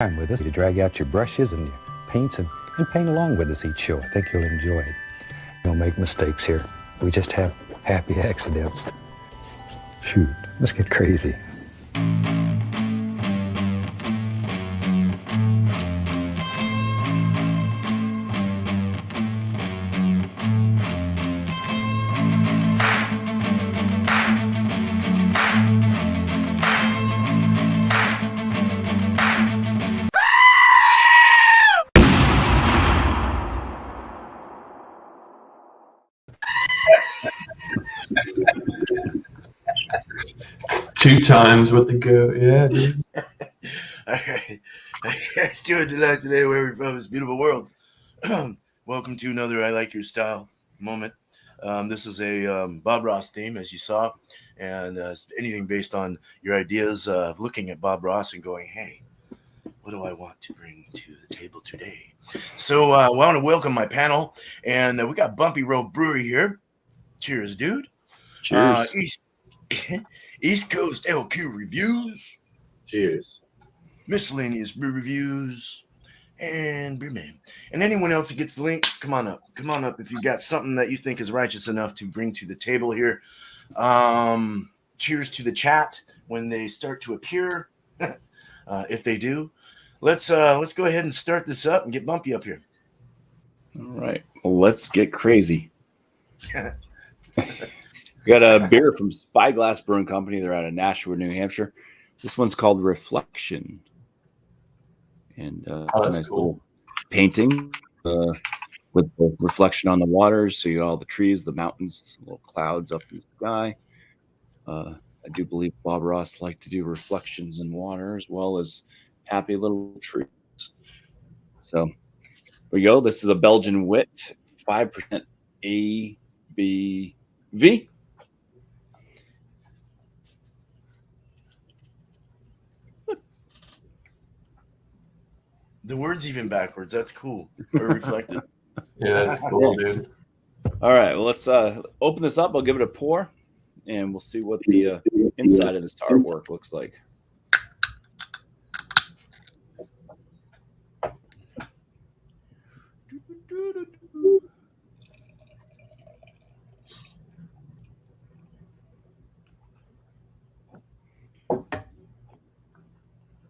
Time with us to drag out your brushes and your paints and paint along with us each show. I think you'll enjoy it. We don't make mistakes here. We just have happy accidents. Shoot, let's get crazy. Two times with the goat, yeah, dude. All right. How you guys doing tonight, today, wherever from this beautiful world? Welcome to another I Like Your Style moment. This is a Bob Ross theme, as you saw, and anything based on your ideas of looking at Bob Ross and going, hey, what do I want to bring to the table today? So I want to welcome my panel, and we got Bumpy Road Brewery here. Cheers, dude. Cheers. East Coast LQ Reviews. Cheers. Miscellaneous Brew Reviews, and Beer Man. And anyone else that gets the link, come on up. Come on up if you've got something that you think is righteous enough to bring to the table here. Cheers to the chat when they start to appear. If they do. Let's go ahead and start this up and get Bumpy up here. All right. Well, let's get crazy. We got a beer from Spyglass Brewing Company. They're out of Nashua, New Hampshire. This one's called Reflection. And it's a nice little painting with the reflection on the water. So you got all the trees, the mountains, little clouds up in the sky. I do believe Bob Ross liked to do reflections in water as well as happy little trees. So here we go. This is a Belgian wit, 5% ABV. The word's even backwards. That's cool. Or reflected. Yeah, that's cool, dude. All right, well, let's open this up. I'll give it a pour, and we'll see what the inside of this artwork looks like.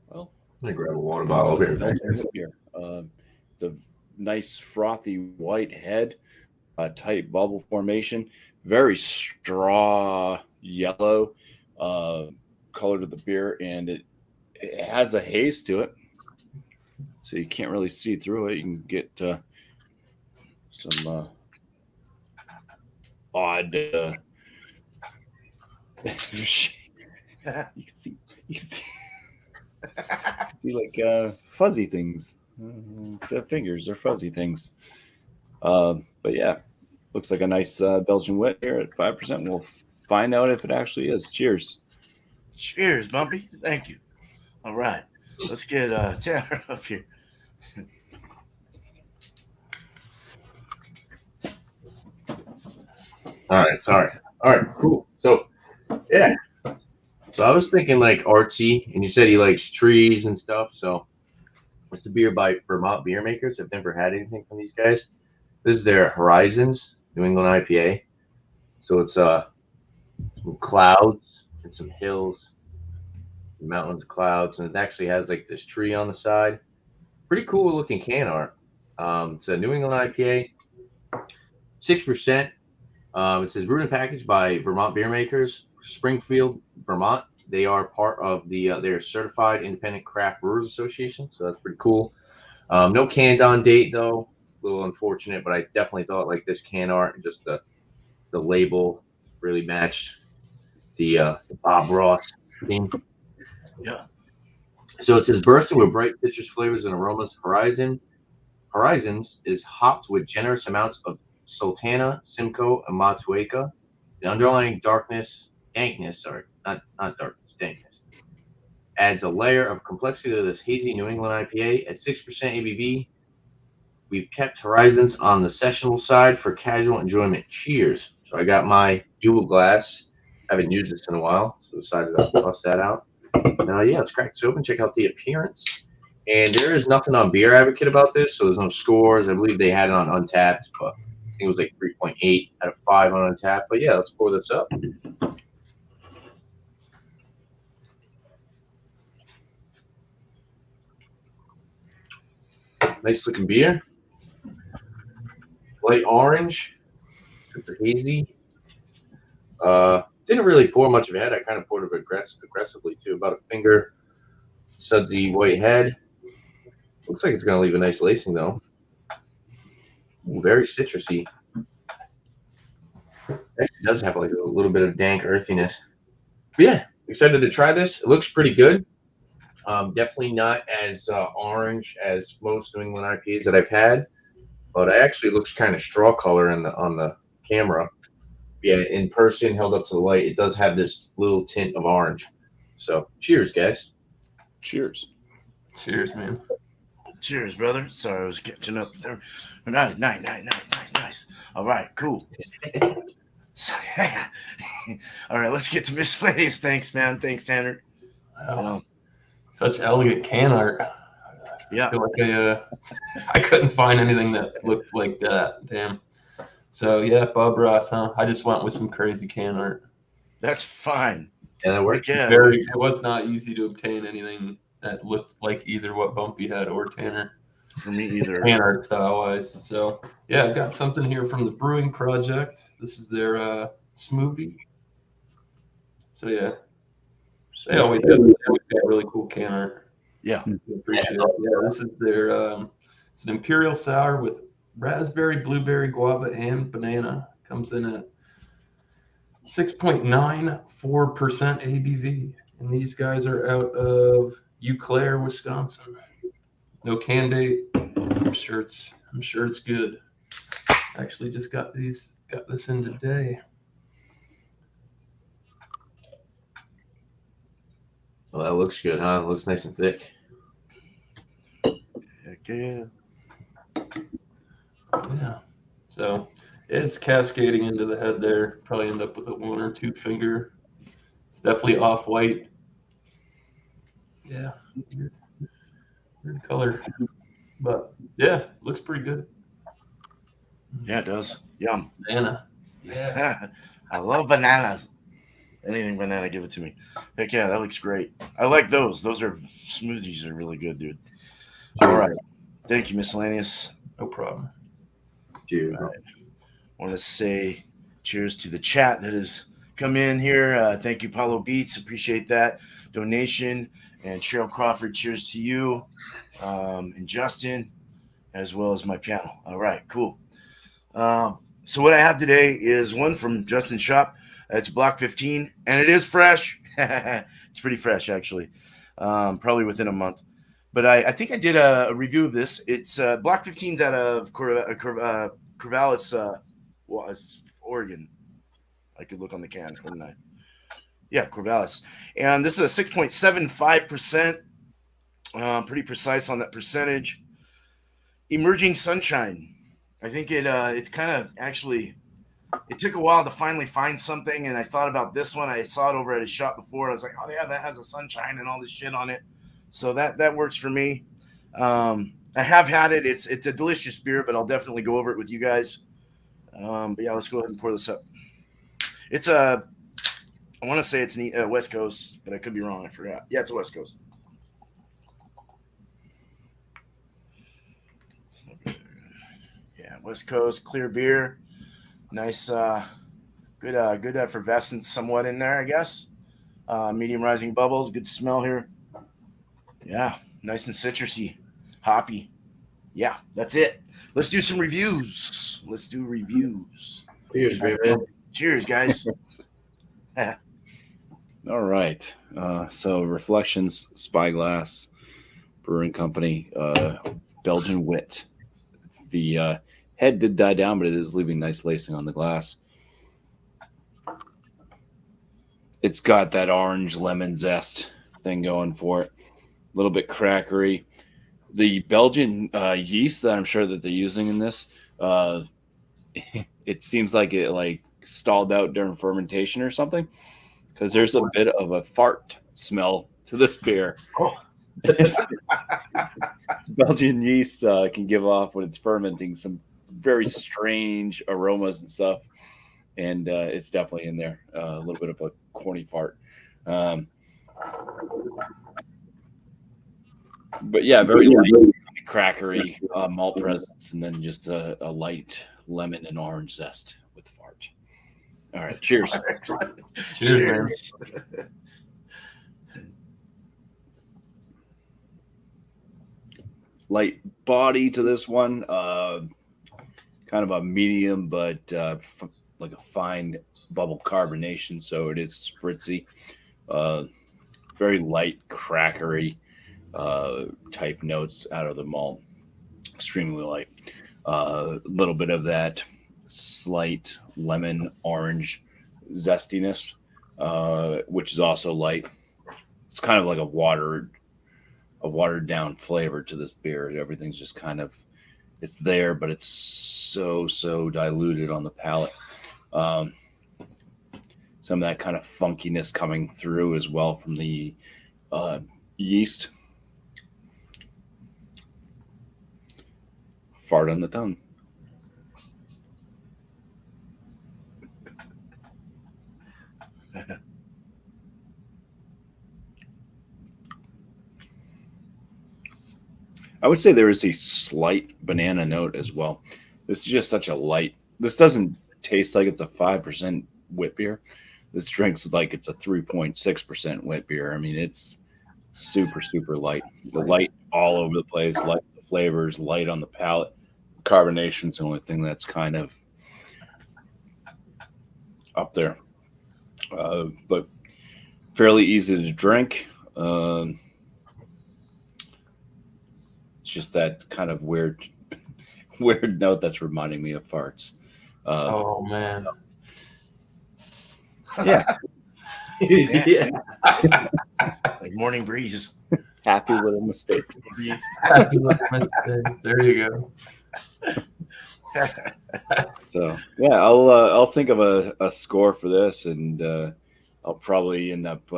Well, I'm gonna grab a water bottle over here. The nice frothy white head, tight bubble formation, very straw yellow color to the beer, and it has a haze to it, so you can't really see through it. You can get some odd. You can see like fuzzy things instead of fingers. They're fuzzy things. But yeah, looks like a nice Belgian wit here at 5%. We'll find out if it actually is. Cheers. Cheers, Bumpy. Thank you. All right. Let's get Tanner up here. All right, sorry. All right, cool. So, yeah. So I was thinking like artsy, and you said he likes trees and stuff. So it's the beer by Vermont Beer Makers. I've never had anything from these guys. This is their Horizons New England IPA. So it's some clouds and some hills, mountains, clouds, and it actually has like this tree on the side. Pretty cool looking can art. It's a New England IPA, 6%. It says brewed and packaged by Vermont Beer Makers, Springfield, Vermont. They are part of the their Certified Independent Craft Brewers Association, so that's pretty cool. No canned on date though, a little unfortunate, but I definitely thought like this can art and just the label really matched the Bob Ross theme. Yeah. So it says bursting with bright citrus flavors and aromas. Horizons is hopped with generous amounts of Sultana, Simcoe, and Matueka. The underlying dankness, dankness, adds a layer of complexity to this hazy New England IPA. At 6% ABV, we've kept Horizons on the sessionable side for casual enjoyment. Cheers. So I got my dual glass. I haven't used this in a while, so decided to bust that out. Now, yeah, let's crack this open, check out the appearance And there is nothing on Beer Advocate about this, so there's no scores. I believe they had it on Untapped, but I think it was like 3.8 out of 5 on Untapped. But yeah, let's pour this up. Nice looking beer. Light orange, super hazy. Didn't really pour much of a head. I kind of poured it aggressively too, about a finger. Sudsy white head. Looks like it's going to leave a nice lacing though. Ooh, very citrusy. Actually does have like a little bit of dank earthiness. But yeah, excited to try this. It looks pretty good. Definitely not as orange as most New England IPAs that I've had, but it actually looks kind of straw color on the camera. Yeah, in person, held up to the light, it does have this little tint of orange. So, cheers, guys. Cheers. Cheers, man. Cheers, brother. Sorry, I was catching up there. Nice. All right, cool. All right, let's get to Miscellaneous. Thanks, man. Thanks, Tanner. Wow. Such elegant can art. Yeah. I feel like I couldn't find anything that looked like that. Damn. So yeah, Bob Ross, huh? I just went with some crazy can art. That's fine. Yeah, that works. Yeah. It was not easy to obtain anything that looked like either what Bumpy had or Tanner. For me either. Can art style wise. So yeah, I've got something here from the Brewing Project. This is their smoothie. So yeah. They always got really cool can art. Yeah. Appreciate it. Yeah, this is their it's an imperial sour with raspberry, blueberry, guava, and banana. Comes in at 6.94% ABV. And these guys are out of Eau Claire, Wisconsin. No can date. I'm sure it's good. Actually just got this in today. Well, that looks good, huh? It looks nice and thick. Heck yeah. Yeah. So it's cascading into the head there. Probably end up with a 1 or 2 finger. It's definitely off-white. Yeah. Weird color. But yeah, looks pretty good. Yeah, it does. Yum. Banana. Yeah. I love bananas. Anything banana, give it to me. Heck yeah, that looks great. I like those. Those are smoothies are really good, dude. All right. Thank you, Miscellaneous. No problem. Cheers. All right. I want to say cheers to the chat that has come in here. Thank you, Paulo Beats. Appreciate that donation. And Cheryl Crawford, cheers to you. And Justin, as well as my panel. All right, cool. So what I have today is one from Justin's shop. It's Block 15, and it is fresh. It's pretty fresh, actually. Probably within a month. But I think I did a review of this. It's Block 15's out of Corvallis, Oregon. I could look on the can, couldn't I? Yeah, Corvallis. And this is a 6.75%. Pretty precise on that percentage. Emerging Sunshine. I think it's kind of actually, it took a while to finally find something, and I thought about this one. I saw it over at a shop before. I was like, oh yeah, that has a sunshine and all this shit on it. So that works for me. I have had it. It's a delicious beer, but I'll definitely go over it with you guys. But yeah, let's go ahead and pour this up. It's I want to say it's West Coast, but I could be wrong. I forgot. Yeah, it's a West Coast. Yeah, West Coast clear beer. Nice, good effervescence somewhat in there, I guess. Medium rising bubbles. Good smell here. Yeah, nice and citrusy, hoppy. Yeah, that's it. Let's do some reviews. Cheers, great man. Cheers, guys. All right. So Reflections, Spyglass Brewing Company, Belgian Wit. The head did die down, but it is leaving nice lacing on the glass. It's got that orange lemon zest thing going for it. A little bit crackery. The Belgian yeast that I'm sure that they're using in this, it seems like it stalled out during fermentation or something, because there's a bit of a fart smell to this beer. Oh. It's Belgian yeast can give off when it's fermenting some very strange aromas and stuff, and it's definitely in there. A little bit of a corny fart, but yeah, very light, crackery malt presence, and then just a light lemon and orange zest with fart. All right, cheers. Cheers. Light body to this one, kind of a medium, but like a fine bubble carbonation, so it is spritzy. Very light, crackery type notes out of the malt. Extremely light. A little bit of that slight lemon orange zestiness, which is also light. It's kind of like a watered down flavor to this beer. Everything's just kind of, it's there, but it's so diluted on the palate. Some of that kind of funkiness coming through as well from the yeast. Fart on the tongue. I would say there is a slight banana note as well. This is just such a light. This doesn't taste like it's a 5% wit beer. This drinks like it's a 3.6% wit beer. I mean, it's super light. The light all over the place, light the flavors, light on the palate. Carbonation's the only thing that's kind of up there. But fairly easy to drink. It's just that kind of weird note that's reminding me of farts. Oh man. Yeah. Yeah. Like morning breeze. Happy with a mistake. Happy with mistakes. There you go. So yeah, I'll think of a score for this, and I'll probably end up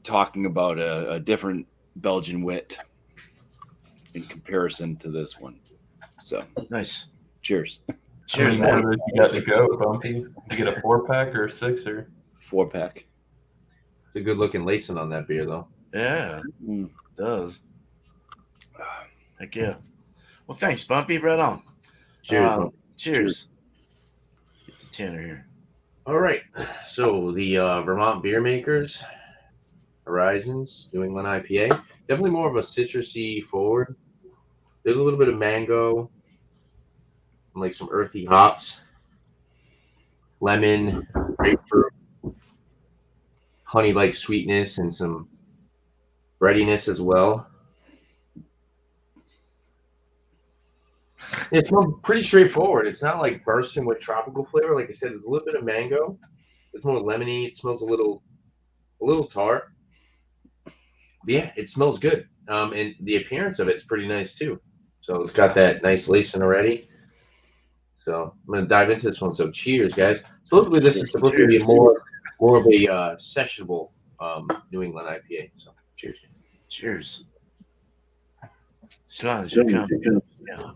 talking about a different Belgian wit in comparison to this one. So Nice. cheers. Cheers, How many man. more you got to go, Bumpy? You get a 4-pack or a 6-er? 4-pack. It's a good looking lacing on that beer, though. Yeah, Mm. it does. Heck yeah. Well, thanks, Bumpy. Right on. Cheers. man. Cheers. Get the Tanner here. All right. So the Vermont Beer Makers Horizons New England IPA. Definitely more of a citrusy forward. There's a little bit of mango, and like some earthy hops, lemon, grapefruit, honey-like sweetness, and some breadiness as well. It smells pretty straightforward. It's not like bursting with tropical flavor. Like I said, there's a little bit of mango. It's more lemony. It smells a little tart. But yeah, it smells good. And the appearance of it's pretty nice too. So it's got that nice lacing already. So I'm gonna dive into this one. So cheers, guys. Supposedly this is supposed to be more of a sessionable New England IPA. So cheers. Cheers. Sean, you come. Yeah.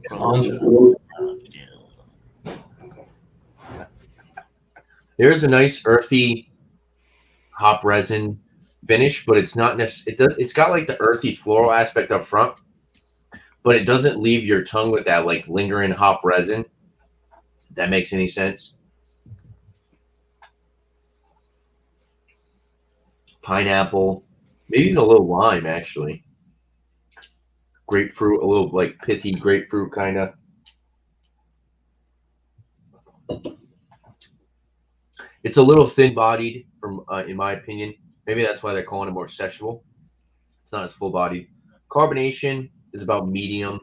There's a nice earthy hop resin finish, but it's not necessarily. It's got like the earthy floral aspect up front, but it doesn't leave your tongue with that like lingering hop resin. If that makes any sense. Pineapple, maybe even a little lime actually. Grapefruit, a little like pithy grapefruit kind of. It's a little thin-bodied, from in my opinion. Maybe that's why they're calling it more sessionable. It's not as full-bodied. Carbonation is about medium.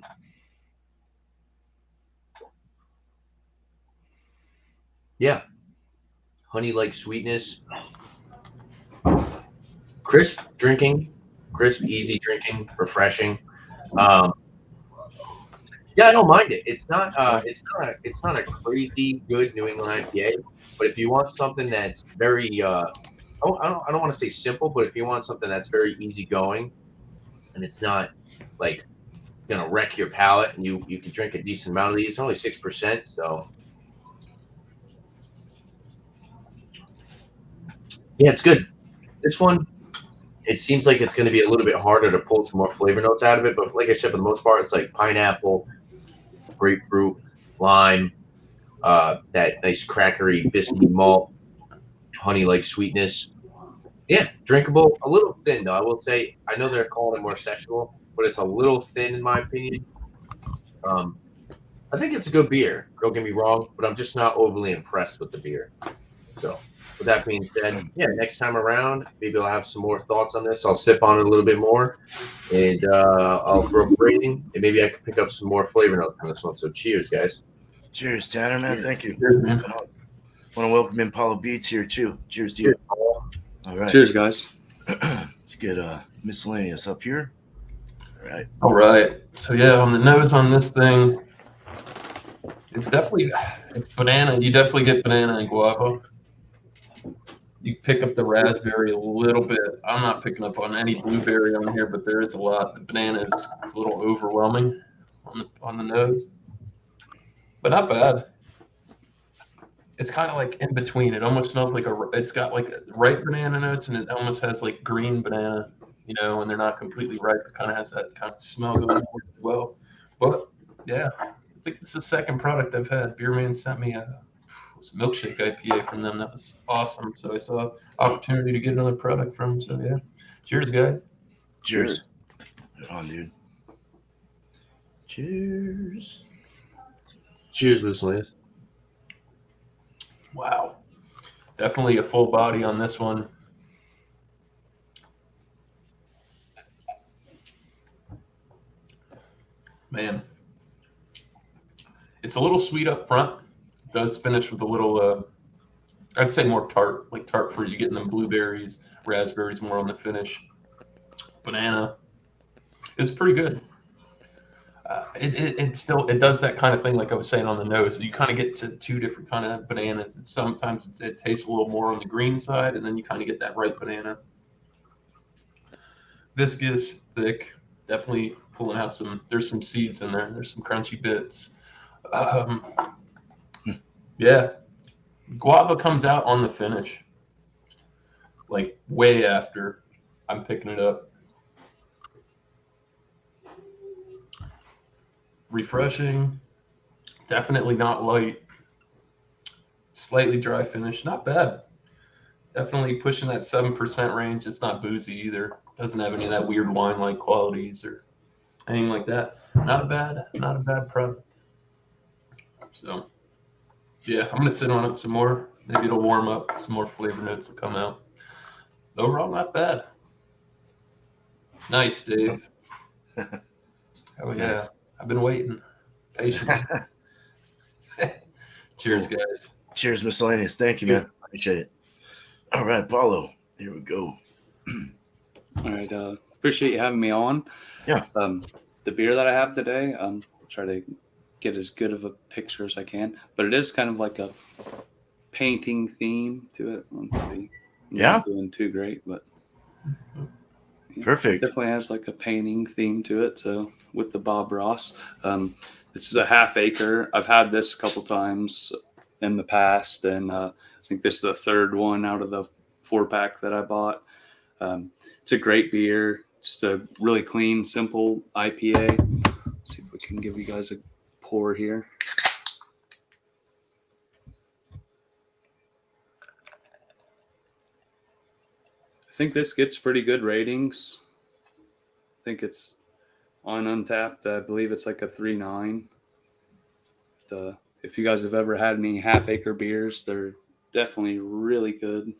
Yeah, honey-like sweetness. Crisp drinking, crisp, easy drinking, refreshing. Yeah, I don't mind it. It's not a crazy good New England IPA, but if you want something that's very I don't want to say simple, but if you want something that's very easygoing and it's not like gonna wreck your palate, and you can drink a decent amount of these. It's only 6%, so yeah, it's good. This one, it seems like it's going to be a little bit harder to pull some more flavor notes out of it, but like I said, for the most part, it's like pineapple, grapefruit, lime, that nice crackery, biscuity malt, honey-like sweetness. Yeah, drinkable. A little thin though. I will say. I know they're calling it more sessionable, but it's a little thin in my opinion. Um, I think it's a good beer. Don't get me wrong, but I'm just not overly impressed with the beer. So, with that being said, yeah, next time around, maybe I'll have some more thoughts on this. I'll sip on it a little bit more, and I'll throw up a rating, and maybe I can pick up some more flavor notes on this one. So, cheers, guys. Cheers, Tanner, man. Cheers. Thank you. Cheers, man. I want to welcome in Paulo Beats here too. Cheers to you. Cheers, Paul. All right. Cheers, guys. Let's get Miscellaneous up here. All right. All right. So yeah, on the nose on this thing, it's banana. You definitely get banana and guava. You pick up the raspberry a little bit. I'm not picking up on any blueberry on here, but there is a lot. The banana is a little overwhelming on the nose, but not bad. It's kind of like in between. It almost smells like it's got like ripe banana notes, and it almost has like green banana, and they're not completely ripe. It kind of has that kind of smell going on as well. But yeah, I think this is the second product I've had. Beerman sent me a milkshake IPA from them. That was awesome. So I saw opportunity to get another product from them. So yeah, cheers, guys. Cheers. Right on, dude. Cheers. Cheers, Miscellaneous. Wow, definitely a full body on this one. Man, it's a little sweet up front. It does finish with a little, I'd say more tart, like tart fruit. You get them blueberries, raspberries more on the finish. Banana is pretty good. It does that kind of thing, like I was saying on the nose. You kind of get to two different kind of bananas. Sometimes it tastes a little more on the green side, and then you kind of get that ripe banana. Viscous, thick, definitely pulling out there's some seeds in there. There's some crunchy bits. Yeah, guava comes out on the finish, like way after I'm picking it up. Refreshing, definitely not light, slightly dry finish, not bad. Definitely pushing that 7% range. It's not boozy either. Doesn't have any of that weird wine-like qualities or anything like that. Not a bad product. So yeah, I'm gonna sit on it some more. Maybe it'll warm up. Some more flavor notes will come out. Overall, not bad. Nice, Dave. Oh yeah. I've been waiting patiently. Cheers, guys. Cheers, Miscellaneous. Thank you, man. Appreciate it. All right, Paulo. Here we go. All right. Appreciate you having me on. Yeah. The beer that I have today, I'll try to get as good of a picture as I can, but it is kind of like a painting theme to it. Let's see. I'm not doing too great, but perfect. It definitely has like a painting theme to it. So with the Bob Ross, this is a half acre. I've had this a couple times in the past, and I think this is the third one out of the 4-pack that I bought. It's a great beer. Just a really clean, simple IPA. Let's see if we can give you guys a pour here. I think this gets pretty good ratings. I think it's on Untapped. I believe it's like a 3.9. If you guys have ever had any half-acre beers, they're definitely really good.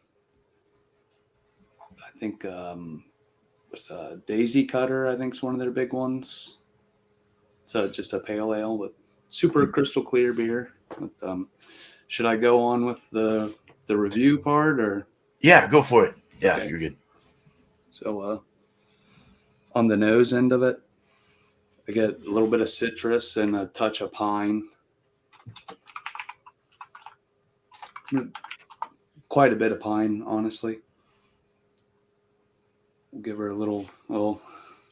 I think it's Daisy Cutter, I think, is one of their big ones. It's just a pale ale, but super crystal clear beer. But, should I go on with the review part, or? Yeah, go for it. Yeah, okay. You're good. So on the nose end of it, I get a little bit of citrus and a touch of pine. Quite a bit of pine, honestly. We'll give her a little. Well,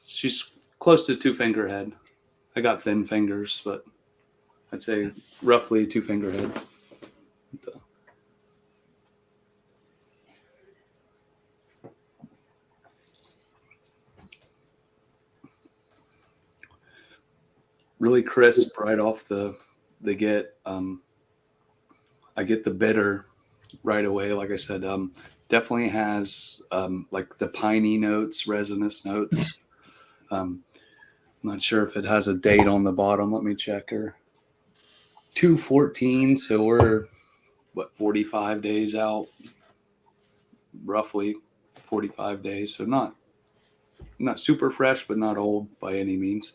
she's close to 2-finger head. I got thin fingers, but I'd say roughly 2-finger head. Really crisp right off the get. I get the bitter right away. Like I said, definitely has like the piney notes, resinous notes. I'm not sure if it has a date on the bottom. Let me check her. 2/14, so we're 45 days out, roughly 45 days. So not super fresh, but not old by any means.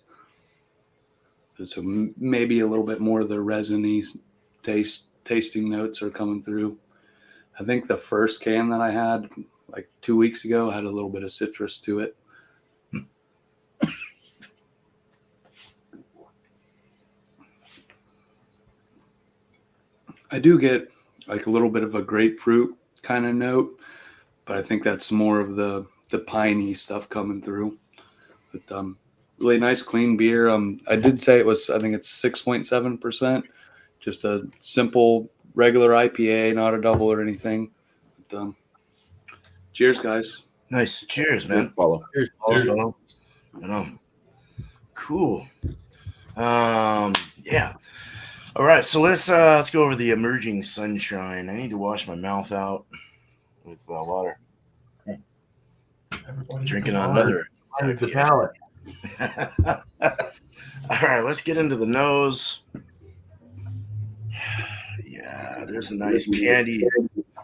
So maybe a little bit more of the resiny tasting notes are coming through. I think the first can that I had like 2 weeks ago had a little bit of citrus to it. I do get like a little bit of a grapefruit kind of note, but I think that's more of the piney stuff coming through. But really nice, clean beer. I did say I think it's 6.7%, just a simple regular IPA, not a double or anything. But, cheers, guys. Nice. Cheers, man. Follow. Cheers, Cheers, Paul. fellow. I know. Cool. Yeah. All right, so let's go over the emerging sunshine. I need to wash my mouth out with water. Drinking on another. The palate. All right, let's get into the nose. Yeah, there's a nice candy,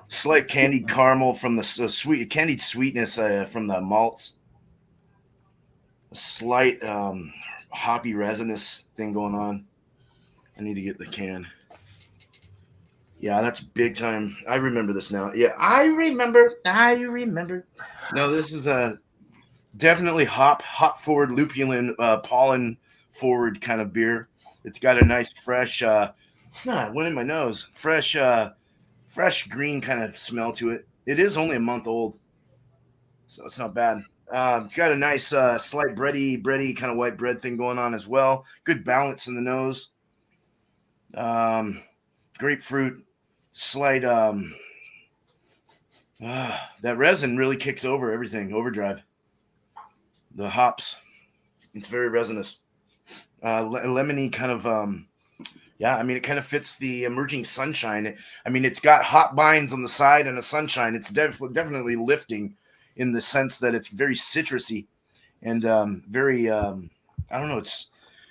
slight candied caramel from the sweet candied sweetness from the malts. A slight hoppy resinous thing going on. I need to get the can. Yeah, that's big time. I remember this now. Yeah, I remember. No, this is a definitely hop forward, lupulin, pollen forward kind of beer. It's got a nice fresh, went in my nose. Fresh green kind of smell to it. It is only a month old, so it's not bad. It's got a nice slight bready kind of white bread thing going on as well. Good balance in the nose. Grapefruit, slight that resin really kicks over everything. Overdrive. The hops, it's very resinous. Lemony kind of I mean, it kind of fits the emerging sunshine. I mean, it's got hop binds on the side and a sunshine. It's definitely lifting in the sense that it's very citrusy and very I don't know, it's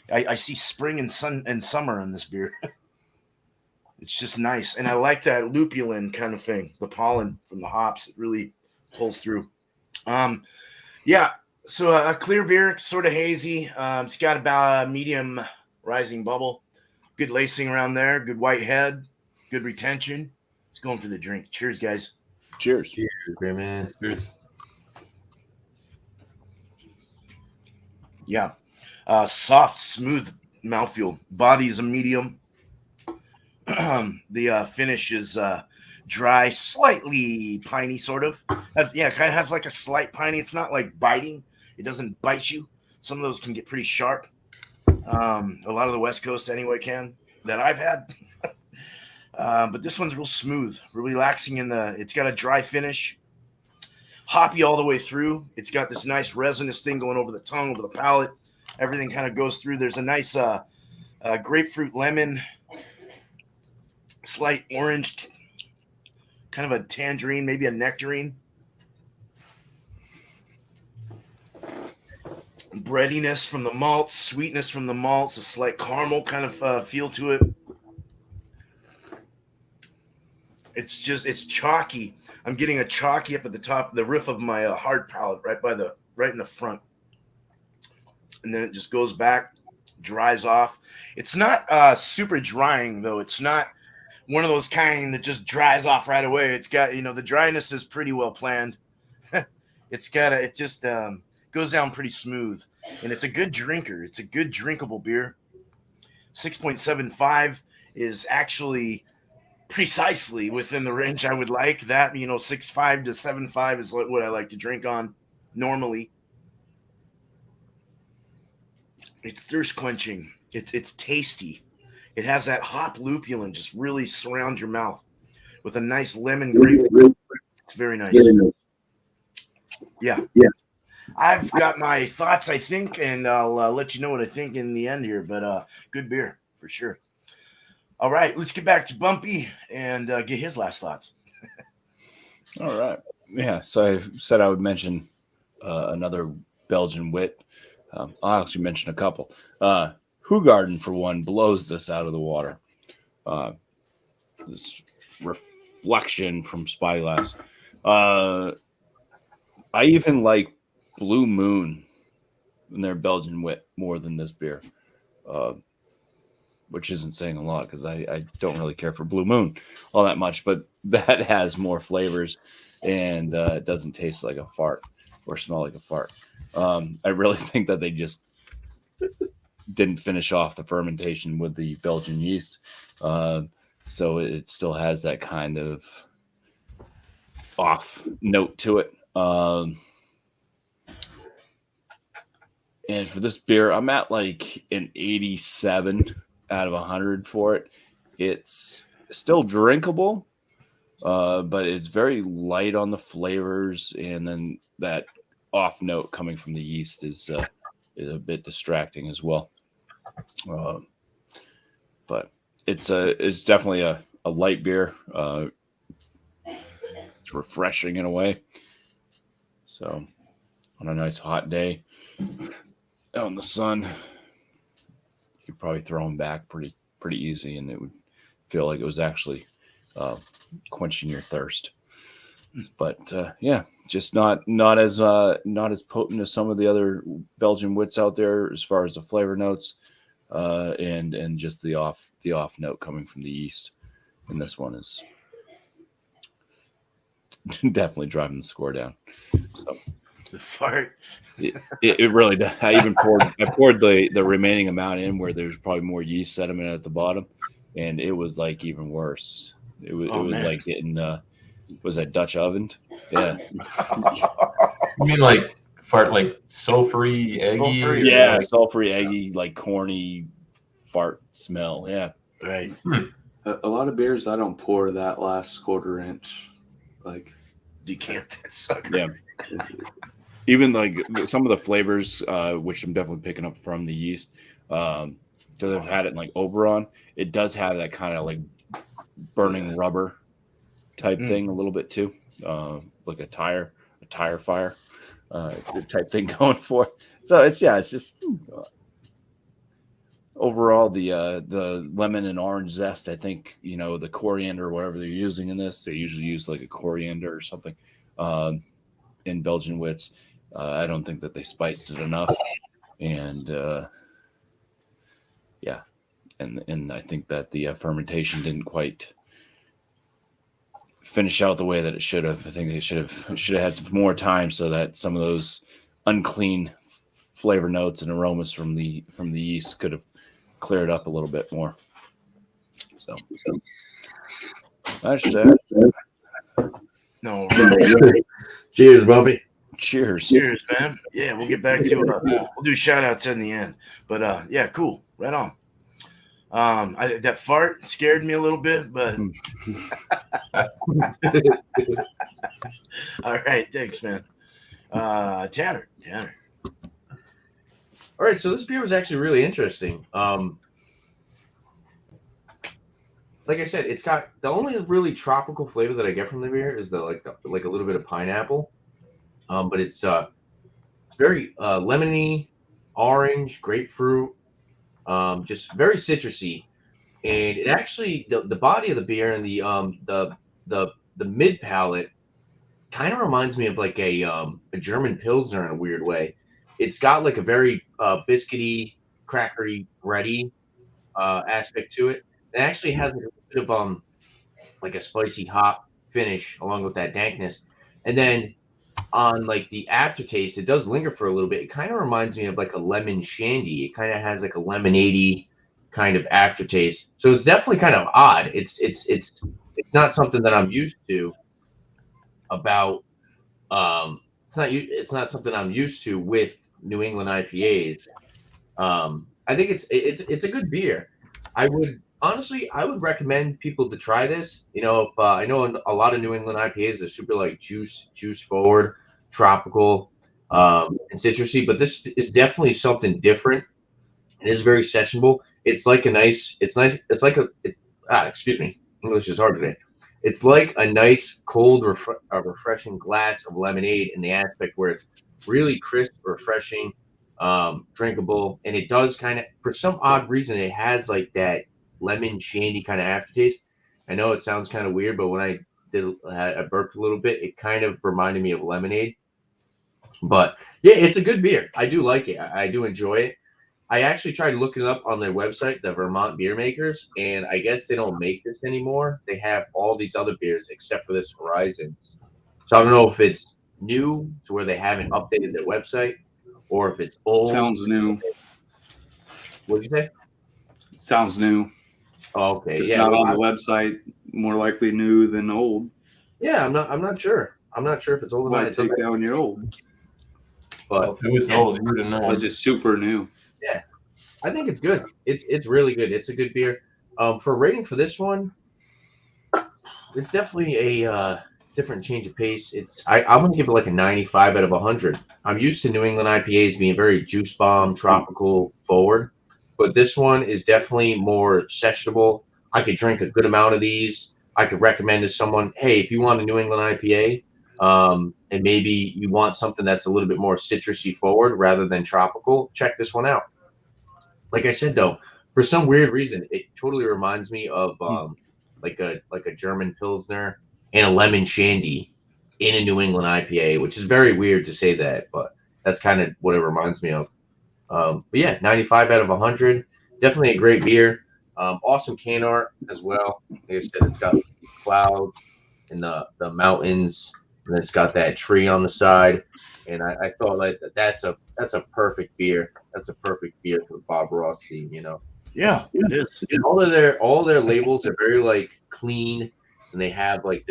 I see spring and sun and summer in this beer. It's just nice. And I like that lupulin kind of thing. The pollen from the hops, it really pulls through. Yeah. So a clear beer, sort of hazy. It's got about a medium rising bubble. Good lacing around there. Good white head. Good retention. It's going for the drink. Cheers, guys. Cheers. Cheers, great man. Cheers. Yeah. Soft, smooth mouthfeel. Body is a medium. The finish is dry, slightly piney, sort of. Kind of has like a slight piney. It's not like biting. It doesn't bite you. Some of those can get pretty sharp. A lot of the West Coast anyway that I've had. But this one's real smooth, real relaxing it's got a dry finish. Hoppy all the way through. It's got this nice resinous thing going over the tongue, over the palate. Everything kind of goes through. There's a nice grapefruit lemon, slight orange, kind of a tangerine, maybe a nectarine. Breadiness from the malts, sweetness from the malts, a slight caramel kind of feel to it. It's chalky. I'm getting a chalky up at the top, the riff of my hard palate, right in the front, and then it just goes back, dries off. It's not super drying though. It's not one of those kind that just dries off right away. It's got the dryness is pretty well planned. It just goes down pretty smooth, and it's a good drinker. It's a good drinkable beer. 6.75 is actually precisely within the range I would like. That 6.5 to 7.5 is what I like to drink on. normally. It's thirst quenching. It's tasty. It has that hop lupulin just really surround your mouth with a nice lemon grape. It's very nice. Yeah. I've got my thoughts, I think, and I'll let you know what I think in the end here. But good beer for sure. All right, let's get back to Bumpy and get his last thoughts. All right. Yeah. So I said I would mention another Belgian wit. I'll actually mention a couple. Hoogarden, for one, blows this out of the water. This reflection from Spyglass. I even like Blue Moon in their Belgian wit more than this beer, which isn't saying a lot because I don't really care for Blue Moon all that much, but that has more flavors and it doesn't taste like a fart or smell like a fart. I really think that they just didn't finish off the fermentation with the Belgian yeast. So it still has that kind of off note to it. And for this beer, I'm at like an 87 out of 100 for it. It's still drinkable, but it's very light on the flavors. And then that off note coming from the yeast is a bit distracting as well. But it's definitely a light beer. It's refreshing in a way. So on a nice hot day out in the sun, you could probably throw them back pretty easy, and it would feel like it was actually quenching your thirst. But yeah, just not as potent as some of the other Belgian wits out there as far as the flavor notes, and just the off note coming from the yeast. And this one is definitely driving the score down. So the fart. It really does. I poured the remaining amount in where there's probably more yeast sediment at the bottom, and it was like even worse. It was like getting was that Dutch oven? Yeah. You mean like fart, like sulfury, eggy? Sulfury, yeah, sulfury, eggy, like corny fart smell. Yeah. Right. A lot of beers I don't pour that last quarter inch. Like, decant that sucker. Yeah. Even like some of the flavors, which I'm definitely picking up from the yeast, because I've had it in like Oberon, it does have that kind of like burning rubber type thing a little bit too, like a tire fire type thing going for it. So it's just overall the lemon and orange zest. I think the coriander or whatever they're using in this, they usually use like a coriander or something in Belgian wits. I don't think that they spiced it enough, and yeah, and I think that the fermentation didn't quite finish out the way that it should have. I think they should have had some more time so that some of those unclean flavor notes and aromas from the yeast could have cleared up a little bit more. So that's that. No, right. Cheers, Bumpy. Cheers. Cheers, man. Yeah, we'll get back to it. We'll do shout outs in the end. But yeah, cool. Right on. That fart scared me a little bit, but all right, thanks, man. Tanner. All right, so this beer was actually really interesting. Like I said, it's got the only really tropical flavor that I get from the beer is like a little bit of pineapple. But it's very lemony, orange, grapefruit, just very citrusy. And it actually the body of the beer and the mid palate kind of reminds me of like a German Pilsner in a weird way. It's got like a very biscuity, crackery, bready aspect to it. It actually has like a bit of like a spicy hop finish along with that dankness. And then on like the aftertaste, it does linger for a little bit. It kind of reminds me of like a lemon shandy. It kind of has like a lemonade-y kind of aftertaste. So it's definitely kind of odd. It's not something that I'm used to about it's not something I'm used to with New England IPAs. I think it's a good beer. I would recommend people to try this. You know, if I know a lot of New England IPAs are super like juice forward, tropical, and citrusy, but this is definitely something different. It is very sessionable. It's like excuse me, English is hard today. It's like a nice cold, refreshing glass of lemonade in the aspect where it's really crisp, refreshing, drinkable, and it does kind of, for some odd reason, it has like that lemon shandy kind of aftertaste. I know it sounds kind of weird, but when I burped a little bit, it kind of reminded me of lemonade. But yeah, it's a good beer. I do like it. I do enjoy it. I actually tried looking up on their website, the Vermont Beer Makers, and I guess they don't make this anymore. They have all these other beers except for this Horizons. So I don't know if it's new to where they haven't updated their website or if it's old. Sounds new. What'd you say? Sounds new. Oh, okay, It's yeah. not Well, on the website. More likely new than old. yeah, I'm not sure. I'm not sure if it's old or Why not. It take doesn't- down your old? But Well, if it was old, you would have known. It's just super new. yeah, I think it's good. It's really good. It's a good beer. For a rating for this one, it's definitely a different change of pace. I'm gonna give it like a 95 out of 100. I'm used to New England IPAs being very juice bomb, tropical forward, but this one is definitely more sessionable. I could drink a good amount of these. I could recommend to someone, hey, if you want a New England IPA, and maybe you want something that's a little bit more citrusy forward rather than tropical, check this one out. Like I said though, for some weird reason, it totally reminds me of like a German Pilsner and a lemon shandy in a New England IPA, which is very weird to say that, but that's kind of what it reminds me of. But yeah, 95 out of 100. Definitely a great beer. Awesome can art as well. Like I said, it's got clouds and the mountains, and it's got that tree on the side. And I thought like that's a perfect beer. That's a perfect beer for the Bob Ross theme, you know. Yeah, it is. And all their labels are very like clean, and they have like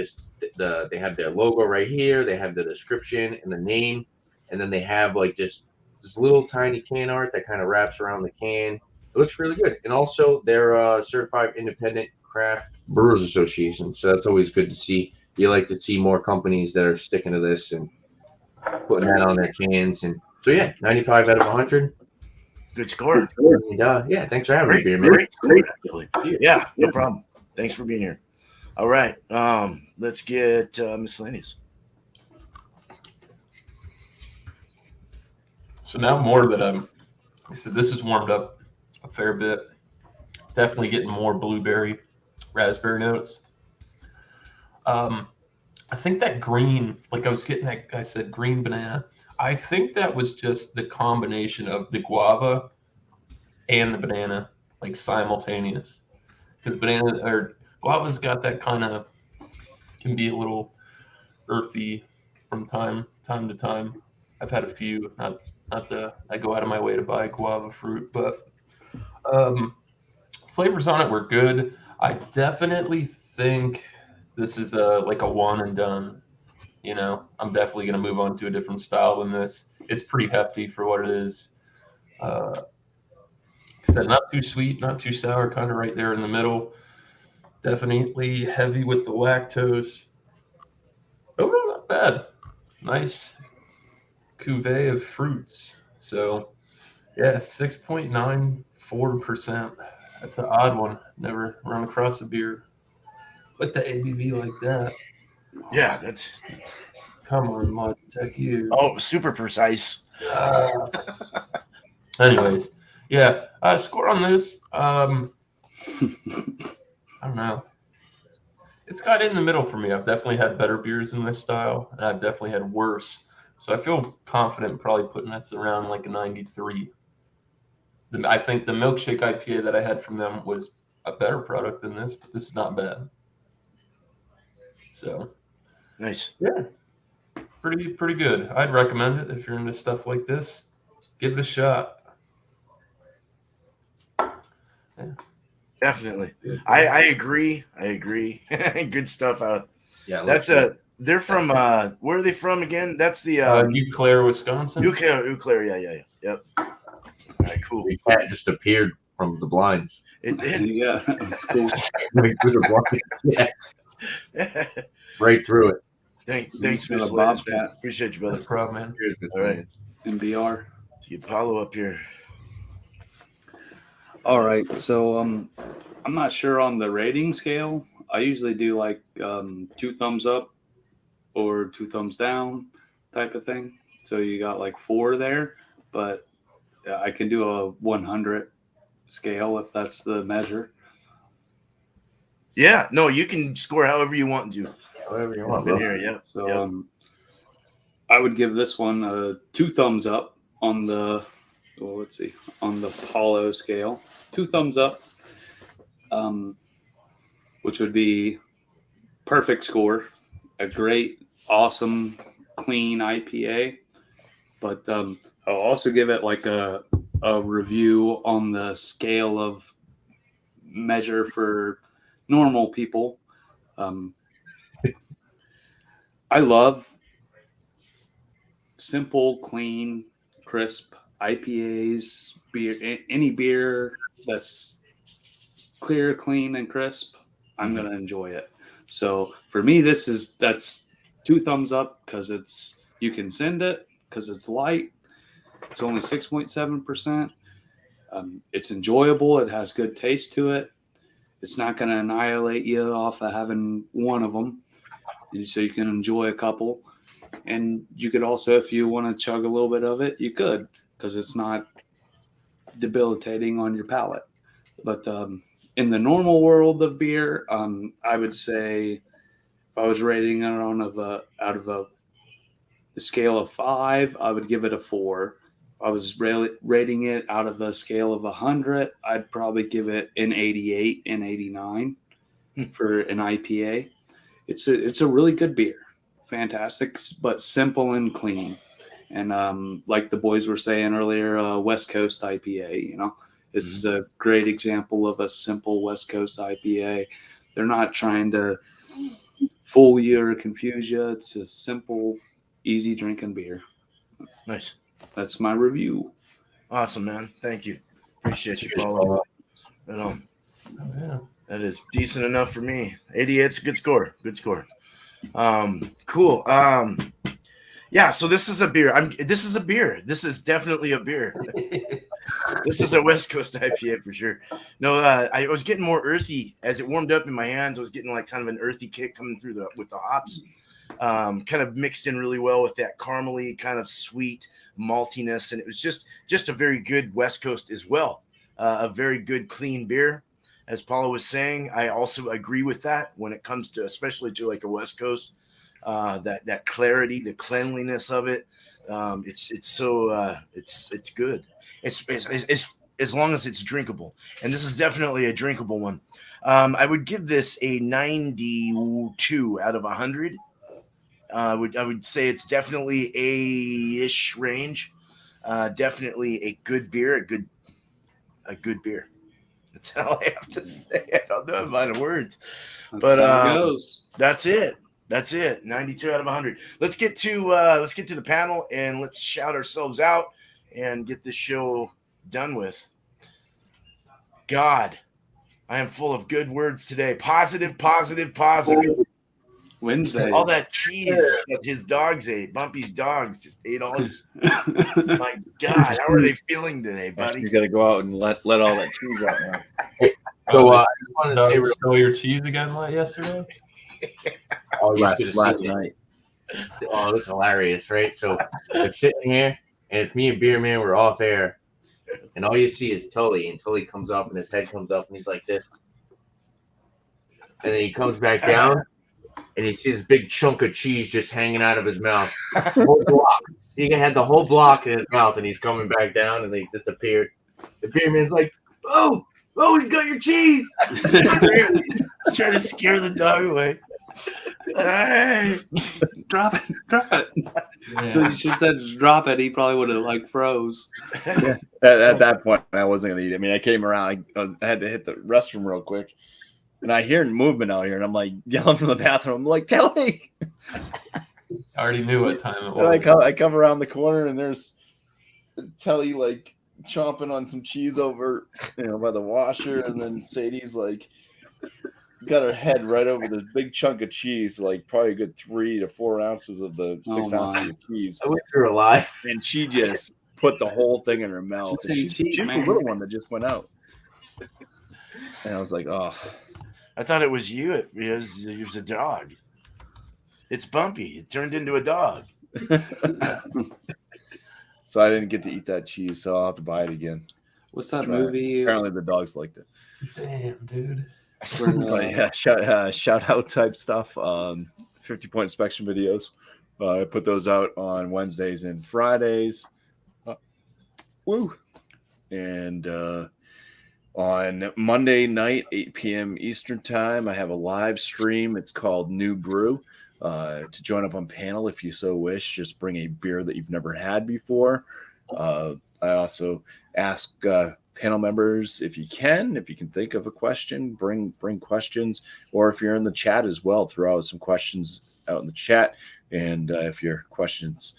they have their logo right here. They have the description and the name, and then they have like just this little tiny can art that kind of wraps around the can. It looks really good, and also they're certified independent craft brewers association, so that's always good to see. You like to see more companies that are sticking to this and putting that on their cans, and so yeah, 95 out of 100. Good score. And, yeah, thanks for having me, beer man. Great score, actually. Yeah, no problem. Thanks for being here. All right. Let's get Miscellaneous. So now more that I said this has warmed up a fair bit. Definitely getting more blueberry, raspberry notes. I think that green, like I was getting that, I said green banana. I think that was just the combination of the guava and the banana, like simultaneous. Because banana or guava's got that kind of, can be a little earthy from time to time. I've had a few, not I go out of my way to buy guava fruit, but flavors on it were good. I definitely think this is like a one and done. You know, I'm definitely going to move on to a different style than this. It's pretty hefty for what it is. Said not too sweet, not too sour, kind of right there in the middle. Definitely heavy with the lactose. Overall, not bad. Nice cuvee of fruits. So, yeah, 6.94%. That's an odd one. Never run across a beer with the ABV like that. Yeah, that's Come on, Mod Tech, you. super precise. Anyways, yeah. Score on this. I don't know. It's kind of in the middle for me. I've definitely had better beers in this style, and I've definitely had worse. So I feel confident probably putting this around like a 93. I think the milkshake IPA that I had from them was a better product than this, but this is not bad. So Nice. yeah, pretty good. I'd recommend it if you're into stuff like this. Give it a shot. Yeah. Definitely. I agree. Good stuff out. Yeah, That's a They're from where are they from again? That's the Eau Claire, Wisconsin. Eau Claire. Yeah. Yep. All right, cool. The cat just appeared from the blinds. It did. Yeah, that's cool. Like, through the blinds. Yeah, right through it. Thanks, Got a Miscellaneous, man. bobcat. Appreciate you, No brother. problem, man. Cheers, All right. Miscellaneous. MBR. Let's get Paulo up here. All right, so I'm not sure on the rating scale. I usually do like 2 thumbs up or 2 thumbs down type of thing. So you got like 4 there, but I can do a 100 scale if that's the measure. Yeah, no, you can score however you want to. Whatever you want, In bro. here, yeah. So Yep. I would give this one 2 thumbs up on the on the Paulo scale. 2 thumbs up, which would be perfect score, a great, awesome, clean IPA. But I'll also give it like a review on the scale of measure for normal people. I love simple, clean, crisp IPAs, beer, any beer that's clear, clean, and crisp. I'm going to enjoy it. So for me, that's 2 thumbs up because you can send it because it's light. It's only 6.7%. It's enjoyable. It has good taste to it. It's not going to annihilate you off of having one of them. And so you can enjoy a couple. And you could also, if you want to chug a little bit of it, you could, because it's not debilitating on your palate. But in the normal world of beer, I would say if I was rating it on out of a scale of 5, I would give it a 4. If I was rating it out of a scale of 100, I'd probably give it an 88 and 89 for an IPA. It's a really good beer. Fantastic, but simple and clean. And like the boys were saying earlier, West Coast IPA, this is a great example of a simple West Coast IPA. They're not trying to fool you or confuse you. It's a simple, easy drinking beer. Nice. That's my review. Awesome, man. Thank you. Appreciate you, Paulo. Oh, yeah. That is decent enough for me. 88's a good score. Good score. Cool. Yeah, so this is a beer. This is a beer. This is definitely a beer. This is a West Coast IPA for sure. No, I was getting more earthy as it warmed up in my hands. I was getting like kind of an earthy kick coming through with the hops. Kind of mixed in really well with that caramely kind of sweet maltiness, and it was just a very good West Coast as well. A very good clean beer. As Paula was saying, I also agree with that when it comes to, especially to like a West Coast, that clarity, the cleanliness of it. It's good. It's as long as it's drinkable, and this is definitely a drinkable one. I would give this a 92 out of 100. I would say it's definitely a-ish range. Definitely a good beer, a good beer. That's all I have to say. I don't know about words, but how it goes. That's it. 92 out of 100. Let's get to the panel and let's shout ourselves out and get this show done with. God, I am full of good words today. Positive. Wednesday. All that cheese that his dogs ate. Bumpy's dogs just ate all his. My God, how are they feeling today, buddy? He's got to go out and let all that cheese out now. So I just wanted to say real stole your cheese again yesterday? last night. Oh, this is hilarious, right? So it's sitting here, and it's me and Beer Man. We're off air, and all you see is Tully, and Tully comes up, and his head comes up, and he's like this, and then he comes back down, and you see this big chunk of cheese just hanging out of his mouth. The whole block. He had the whole block in his mouth, and he's coming back down, and he disappeared. The Beer Man's like, "Oh, he's got your cheese!" Trying to scare the dog away. Hey. Drop it. Yeah. So you should have said just drop it. He probably would have froze. Yeah. At that point, I wasn't going to eat it. I mean, I came around. I had to hit the restroom real quick. And I hear movement out here, and I'm like yelling from the bathroom. I'm like, Telly! I already knew what time it And was. I come around the corner, and there's Telly like chomping on some cheese over, by the washer, and then Sadie's like got her head right over this big chunk of cheese, like probably a good 3 to 4 ounces of the 6 Oh, ounces my. of cheese, I wish you were alive. and she just put the whole thing in her mouth. And She's saying cheese, she's the man. little one that just went out, and I was like, oh. I thought it was you. It was a dog. It's Bumpy. It turned into a dog. So I didn't get to eat that cheese, so I'll have to buy it again. What's that Try it. movie? Apparently the dogs liked it. Damn, dude. But yeah, shout out type stuff. 50-point inspection videos. I put those out on Wednesdays and Fridays. Woo! And on Monday night, 8 p.m. Eastern time, I have a live stream. It's called New Brew. To join up on panel if you so wish, just bring a beer that you've never had before. I also ask panel members if you can think of a question, bring questions, or if you're in the chat as well, throw out some questions out in the chat. And if your questions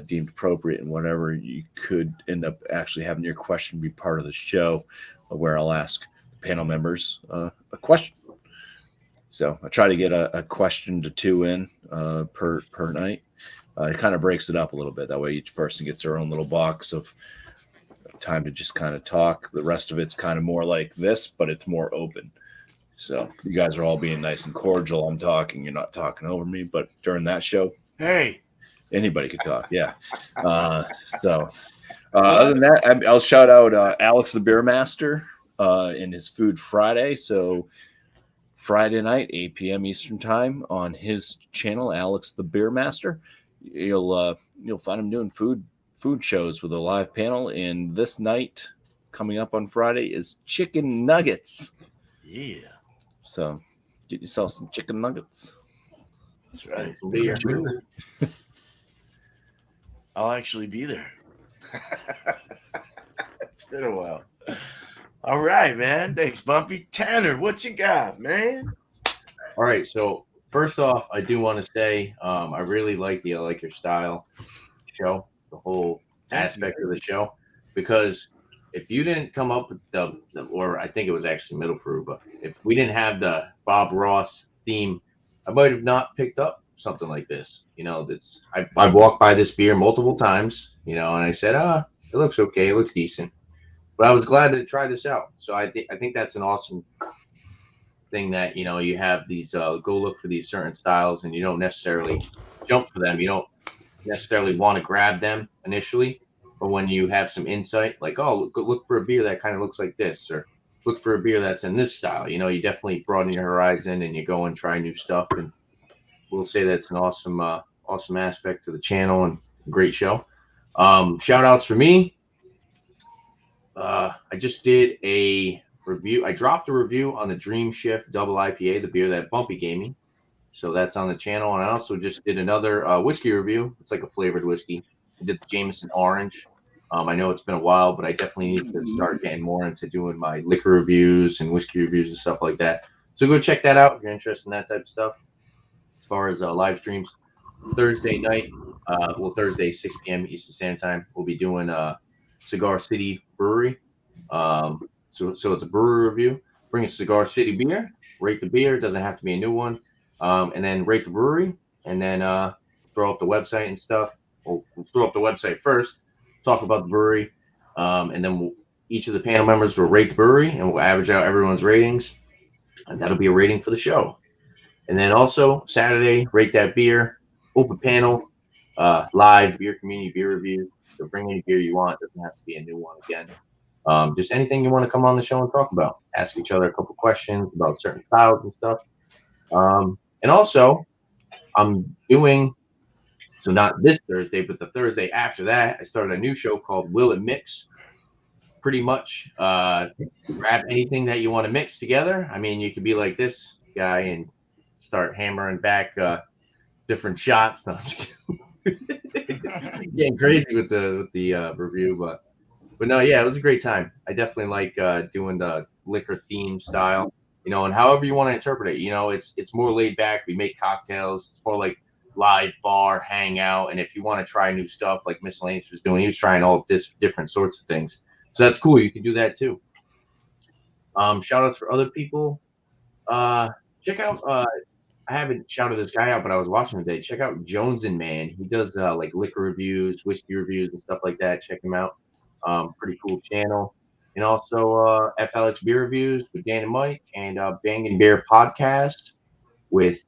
deemed appropriate and whatever, you could end up actually having your question be part of the show, where I'll ask panel members a question. So I try to get a question to 2 in per night. It kind of breaks it up a little bit. That way each person gets their own little box of time to just kind of talk. The rest of it's kind of more like this, but it's more open. So you guys are all being nice and cordial. I'm talking. You're not talking over me. But during that show, Hey, anybody could talk. Yeah. Other than that, I'll shout out Alex the Beer Master in his Food Friday. So Friday night, 8 p.m. Eastern time on his channel, Alex the Beer Master. You'll find him doing food shows with a live panel. And this night, coming up on Friday, is chicken nuggets. yeah, So get yourself some chicken nuggets. that's right. Some beer. I'll actually be there. It's been a while. All right, man. Thanks, Bumpy. Tanner, what you got, man? All right. So first off, I do want to say I really like the I Like Your Style show, the whole aspect of the show, because if you didn't come up with or I think it was actually Middle Brew, but if we didn't have the Bob Ross theme, I might have not picked up something like this. I've walked by this beer multiple times, and I said, it looks okay, it looks decent. But I was glad to try this out. So I think that's an awesome thing that, you have these go look for these certain styles and you don't necessarily jump for them. You don't necessarily want to grab them initially, but when you have some insight, like, oh, look for a beer that kind of looks like this, or look for a beer that's in this style, you definitely broaden your horizon and you go and try new stuff. And we'll say that's an awesome aspect to the channel and great show. Shout outs for me. I just did a review. I dropped a review on the Dream Shift Double IPA, the beer that Bumpy gave me. So that's on the channel. And I also just did another whiskey review. It's like a flavored whiskey. I did the Jameson Orange. I know it's been a while, but I definitely need to start getting more into doing my liquor reviews and whiskey reviews and stuff like that. So go check that out if you're interested in that type of stuff. As far as live streams, Thursday night, Thursday, 6 p.m. Eastern Standard Time, we'll be doing Cigar City Brewery. So it's a brewery review. Bring a Cigar City beer, rate the beer. It doesn't have to be a new one. And then rate the brewery, and then throw up the website and stuff. We'll throw up the website first, talk about the brewery, and then each of the panel members will rate the brewery, and we'll average out everyone's ratings, and that'll be a rating for the show. And then also Saturday, rate that beer, open panel, live beer community beer review. So bring any beer you want. It doesn't have to be a new one again. Just anything you want to come on the show and talk about. Ask each other a couple questions about certain styles and stuff. And also, I'm doing, so not this Thursday, but the Thursday after that, I started a new show called Will It Mix. Pretty much grab anything that you want to mix together. I mean, you could be like this guy and start hammering back different shots. No, I'm just kidding. Getting crazy with the review, but no, yeah, it was a great time. I definitely like doing the liquor theme style. and however you want to interpret it, it's more laid back. We make cocktails. It's more like live bar hangout. And if you want to try new stuff like Miscellaneous was doing, he was trying all this different sorts of things. So that's cool. You can do that too. Shout outs for other people. Check out. I haven't shouted this guy out, but I was watching today. Check out Jones and Man. He does like liquor reviews, whiskey reviews, and stuff like that. Check him out. Pretty cool channel. And also FLX Beer Reviews with Dan and Mike, and Bang and Beer Podcast with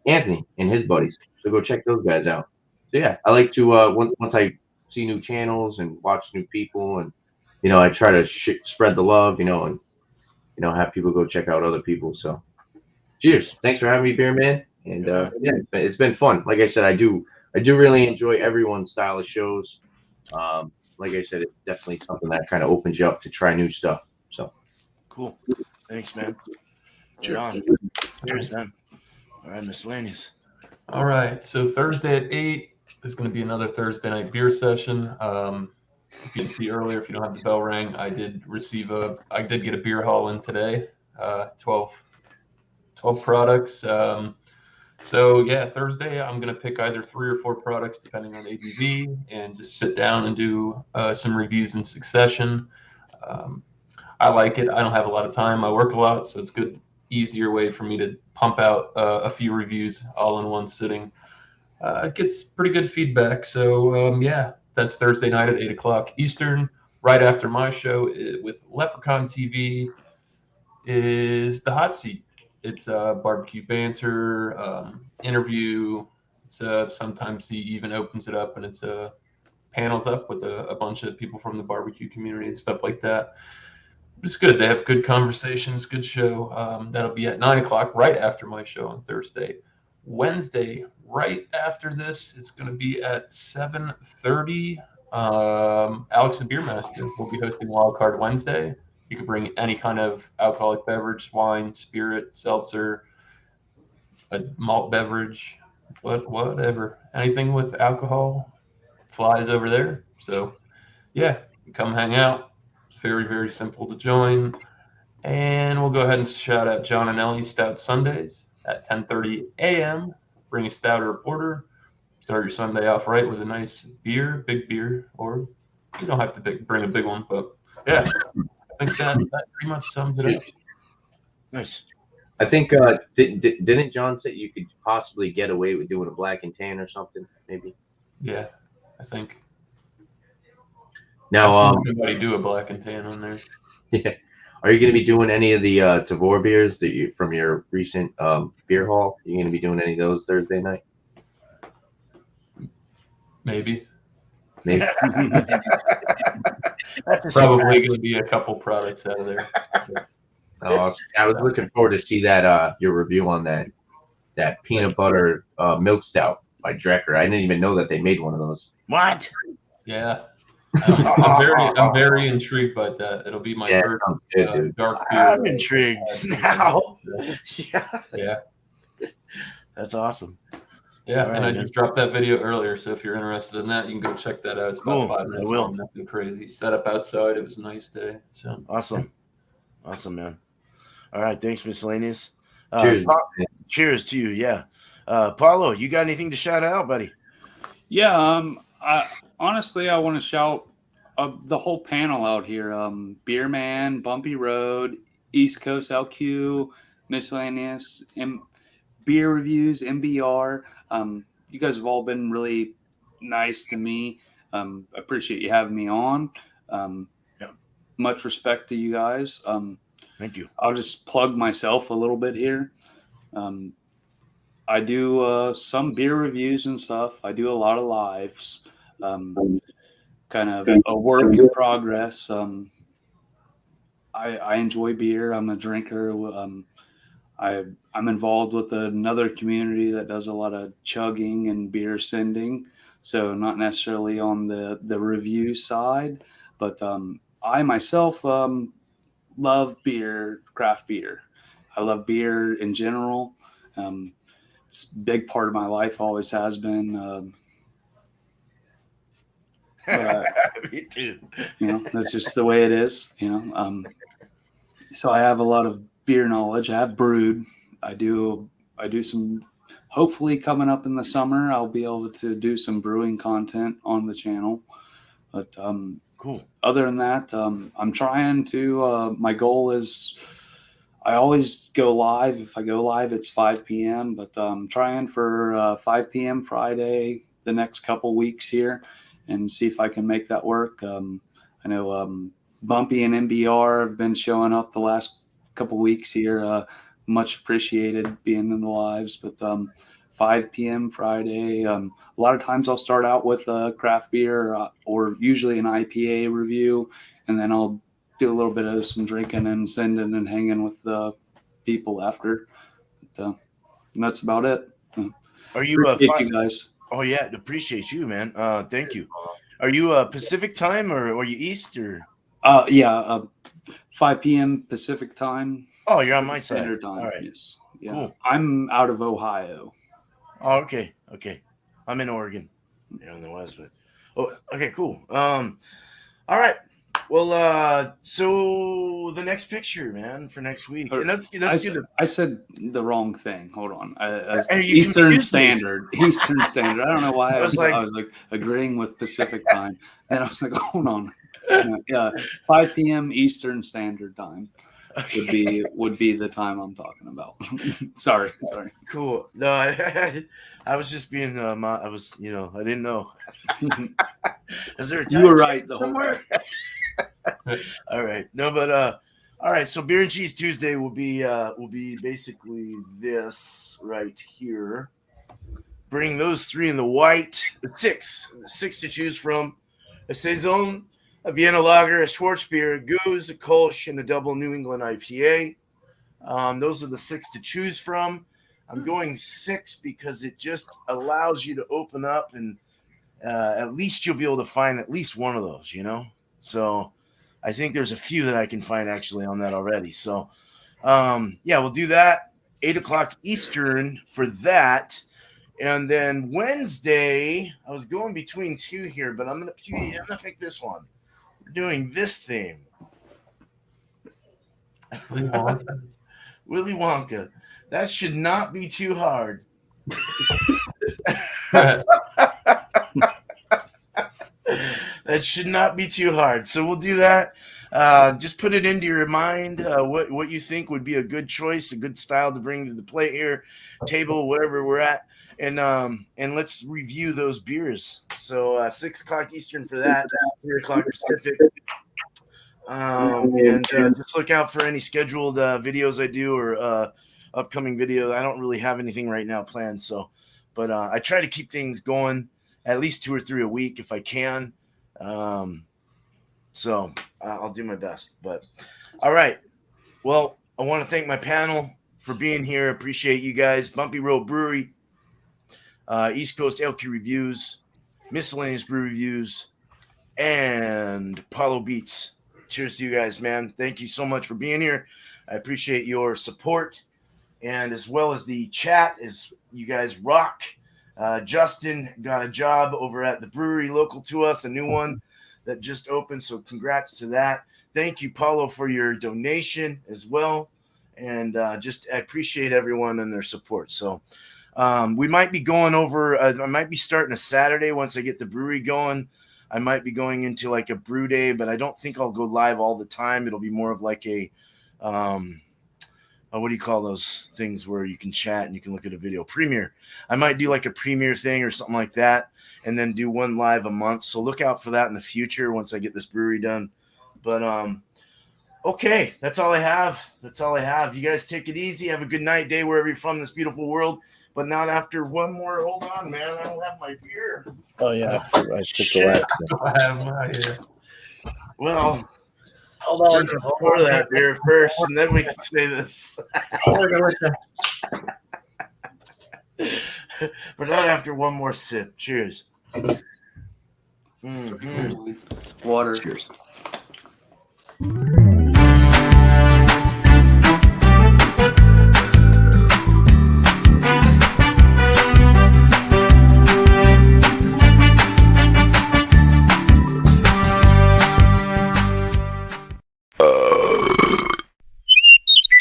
Anthony and his buddies. So go check those guys out. So yeah, I like to once I see new channels and watch new people, and I try to spread the love, and have people go check out other people. So cheers! Thanks for having me, Beer Man. And yeah, it's been fun. Like I said, I do really enjoy everyone's style of shows. Like I said, it's definitely something that kind of opens you up to try new stuff. So Cool. Thanks, man. Cheers. Cheers, man. All right, Miscellaneous. All right. So Thursday at 8 is going to be another Thursday night beer session. If you didn't see earlier, if you don't have the bell rang, I did get a beer haul in today. 12 products. So yeah, Thursday I'm gonna pick either 3 or 4 products depending on ABV, and just sit down and do some reviews in succession. I like it. I don't have a lot of time. I work a lot, so it's good, easier way for me to pump out a few reviews all in one sitting. It gets pretty good feedback. So yeah, that's Thursday night at 8:00 Eastern, right after my show with Leprechaun TV. Is the hot seat. It's a barbecue banter, interview. It's sometimes he even opens it up and it's panels up with a bunch of people from the barbecue community and stuff like that. It's good. They have good conversations, good show. That'll be at 9:00, right after my show on Thursday. Wednesday, right after this, it's going to be at 7:30. Alex the Beer Master will be hosting Wildcard Wednesday. You can bring any kind of alcoholic beverage, wine, spirit, seltzer, a malt beverage, whatever. Anything with alcohol flies over there. So, yeah, come hang out. It's very, very simple to join. And we'll go ahead and shout out John and Ellie Stout Sundays at 10:30 a.m. Bring a stout or a porter. Start your Sunday off right with a nice beer, big beer, or you don't have to bring a big one, but yeah. I think that pretty much sums it up. Nice. I think didn't John say you could possibly get away with doing a black and tan or something? Maybe. Yeah, I think. Now, I've seen somebody do a black and tan on there. Yeah. Are you going to be doing any of the Tavor beers that from your recent beer haul? Are you going to be doing any of those Thursday night? Maybe. That's probably going to be a couple products out of there. I was looking forward to see that your review on that peanut butter milk stout by Drecker. I didn't even know that they made one of those. What? Yeah. I'm very intrigued by that. It'll be my first good, dark beer. I'm intrigued now. Yeah. That's awesome. Yeah, right, and I just dropped that video earlier, so if you're interested in that, you can go check that out. It's about 5 minutes long, nothing crazy. Set up outside. It was a nice day. So awesome, man. All right, thanks, Miscellaneous. Cheers. Cheers to you. Yeah, Paulo, you got anything to shout out, buddy? Yeah. Honestly, I want to shout the whole panel out here. Beer Man, Bumpy Road, East Coast LQ, Miscellaneous, Beer Reviews, MBR. You guys have all been really nice to me. Appreciate you having me on. Much respect to you guys. Thank you. I'll just plug myself a little bit here. I do some beer reviews and stuff. I do a lot of lives. Kind of a work in progress. I enjoy beer. I'm a drinker. I'm involved with another community that does a lot of chugging and beer sending. So not necessarily on the review side, but I myself love beer, craft beer. I love beer in general. It's a big part of my life, always has been. Me too. That's just the way it is. So I have a lot of beer knowledge. I have brewed. I do some. Hopefully, coming up in the summer, I'll be able to do some brewing content on the channel. But Cool. other than that, I'm trying to. My goal is, I always go live. If I go live, it's 5 p.m. But I'm trying for 5 p.m. Friday the next couple weeks here, and see if I can make that work. I know Bumpy and MBR have been showing up the last couple weeks here. Much appreciated being in the lives. But 5 p.m. Friday. A lot of times I'll start out with a craft beer or usually an IPA review, and then I'll do a little bit of some drinking and sending and hanging with the people after. But, and that's about it. Are you Appreciate you guys? Oh yeah, appreciate you, man. Thank you. Are you Pacific time or are you East or? 5 p.m. Pacific time. Oh, you're on my side. Standard time. All right. Yes. Yeah. Cool. I'm out of Ohio. Oh, okay. I'm in Oregon. You're in the West, but okay, cool. All right. Well, so the next picture, man, for next week. And I said the wrong thing. Hold on. Eastern Standard. Eastern Standard. I don't know why I was like agreeing with Pacific time. Then I was like, hold on. Yeah, 5 p.m. Eastern Standard Time would be the time I'm talking about. Sorry. Cool. No, I was just being I was, I didn't know. Is there a time you were right the somewhere? whole time. All right. No, but all right. So Beer and Cheese Tuesday will be basically this right here. Bring those three in the white. Six to choose from: a Saison, a Vienna Lager, a Schwarzbier, a Goose, a Kolsch, and a double New England IPA. Those are the 6 to choose from. I'm going 6 because it just allows you to open up, and at least you'll be able to find at least one of those, So I think there's a few that I can find actually on that already. So, we'll do that. 8 o'clock Eastern for that. And then Wednesday, I was going between two here, but I'm gonna pick this one. We're doing this theme. Willy Wonka. That should not be too hard. That should not be too hard. So we'll do that. Just put it into your mind what you think would be a good choice, a good style to bring to the plate here, table, wherever we're at. And let's review those beers. So 6 o'clock Eastern for that, 3 o'clock Pacific. Just look out for any scheduled videos I do or upcoming video. I don't really have anything right now planned. But I try to keep things going at least 2 or 3 a week if I can. So I'll do my best. But all right. Well, I want to thank my panel for being here. Appreciate you guys. Bumpy Road Brewery, East Coast LQ Reviews, Miscellaneous Brew Reviews, and Apollo Beats. Cheers to you guys, man. Thank you so much for being here. I appreciate your support, and as well as the chat, as you guys rock. Justin got a job over at the brewery local to us, a new one that just opened, so congrats to that. Thank you, Paulo, for your donation as well, and I appreciate everyone and their support. So we might be going over, I might be starting a Saturday once I get the brewery going. I might be going into like a brew day, but I don't think I'll go live all the time. It'll be more of like a, what do you call those things where you can chat and you can look at a video? Premiere. I might do like a premiere thing or something like that, and then do one live a month. So look out for that in the future once I get this brewery done. But okay, that's all I have. You guys take it easy. Have a good night, day, wherever you're from, this beautiful world. But not after one more. Hold on, man. I don't have my beer. Oh yeah, I took the last. I have my here. Well, Hold on. pour that beer first, and then we can say this. But not after one more sip. Cheers. Water. Cheers.